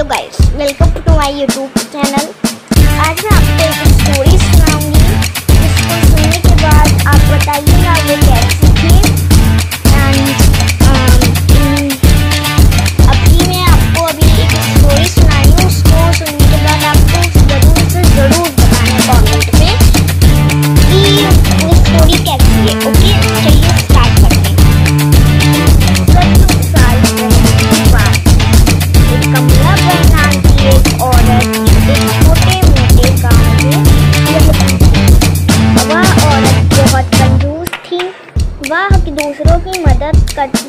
Hello guys, welcome to my YouTube channel. आज मैं आपको एक स्टोरी सुनाऊंगी जिसको सुनने के बाद आप बताइएगा वो कैसी थी। अभी मैं आपको एक स्टोरी सुनाई हूँ, उसको सुनने के बाद आपको ज़रूर बताना कमेंट में कि वो स्टोरी कैसी है। ओके, चलिए स्टार्ट करते हैं। कमलाबाई नाम की एक औरत एक छोटे मोटे गांव में रहती थी। वह औरत बहुत कंजूस थी। वह दूसरों की मदद नहीं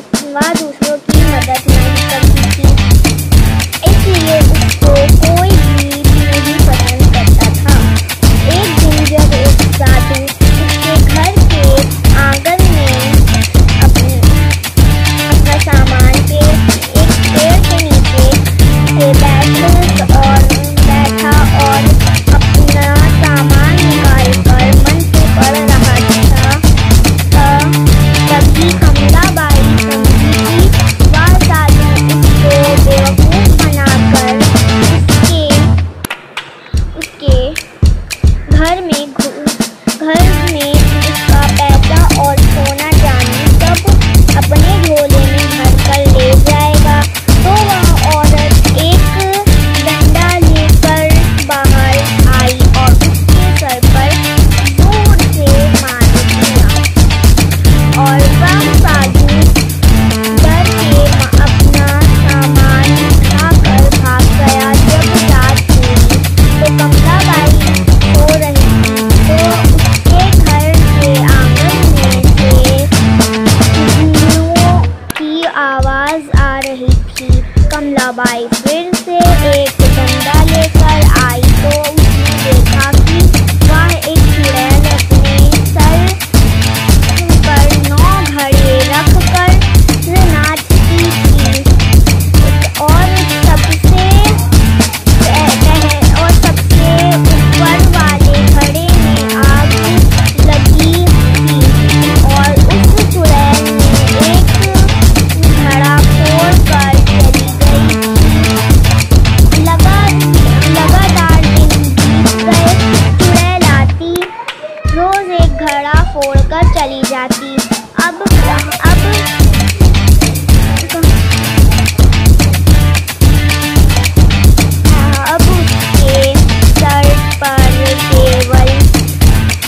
करती थी, इसलिए उसको कोई भी नहीं पसंद करता था। एक दिन जब एक साधु उसके घर के आंगन में अपना सामान के एक पेड़ के नीचे बैठा और अपना सामान निकालकर मन से पढ़ रहा था। तभी कमलाबाई समझी कि वह साधु उसको बेवकूफ़ बनाकर उसके घर में उसका पैसा और सोना चांदी सब अपने झोले में भरकर ले जाएगा। तो वह औरत एक डंडा लेकर बाहर आई और उसके सर पर जोर से मार दिया और वह साधु डर के अपना सामान उठाकर भाग गया। जब रात हुई तो कमलाबाई सो रही थी, तो उसके घर के आंगन में से चुगलियों की आवाज़ आ रही थी। कमलाबाई फिर से एक डंडा लेकर आई तो उसने देखा कि वह एक चुड़ैल अपने सर पर 9 घड़े रखकर नाचती थी और सबसे ऊपर वाले घड़े में आग लगी थी और उस चुड़ैल ने एक घड़ा फोड़कर चली गई। लगातार दिन बीत गए, चुड़ैल आती, रोज एक घड़ा फोड़कर चली जाती। अब उसके सर पर केवल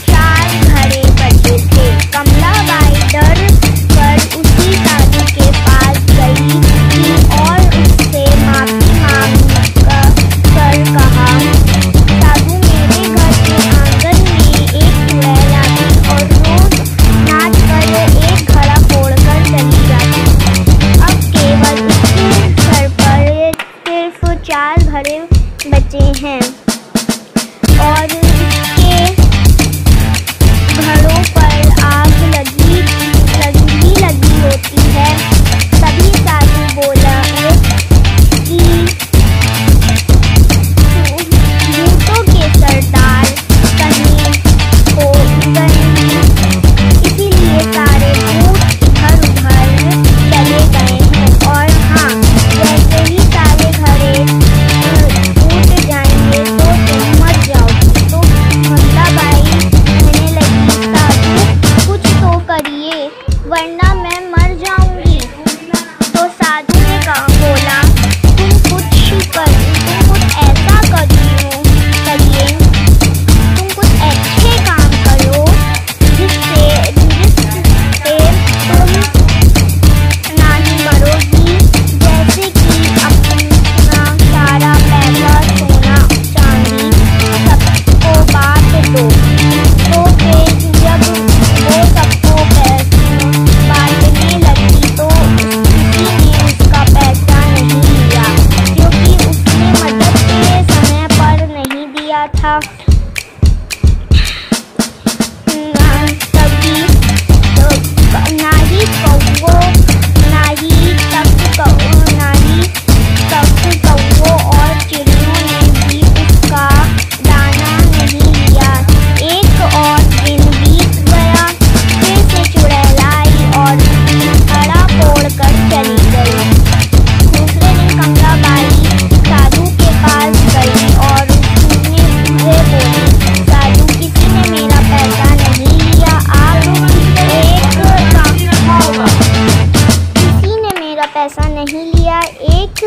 4 घड़े बचे थे। कमलाबाई डर कर उसी साधु के पास गई थी और उससे माफी मांगकर कहा, साधु, मेरे घर के आंगन में एक चुड़ैल आती और रोज नाच कर एक घड़ा फोड़कर चली जाती। अब केवल उसके सर पर सिर्फ 4 घड़े बचे हैं और उसके घड़ों पर आग लगी होती है। तभी साधु बोला कि भूतों के सरदार कहीं को इसीलिए सारे भूत इधर उधर चले गए हैं और हाँ, जैसे ही सारे घड़े टूट जाएंगे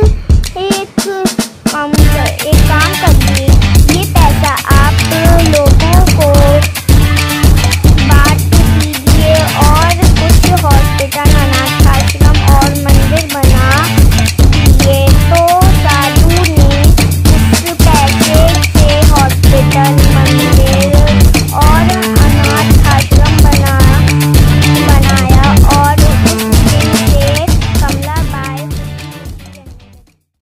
कुछ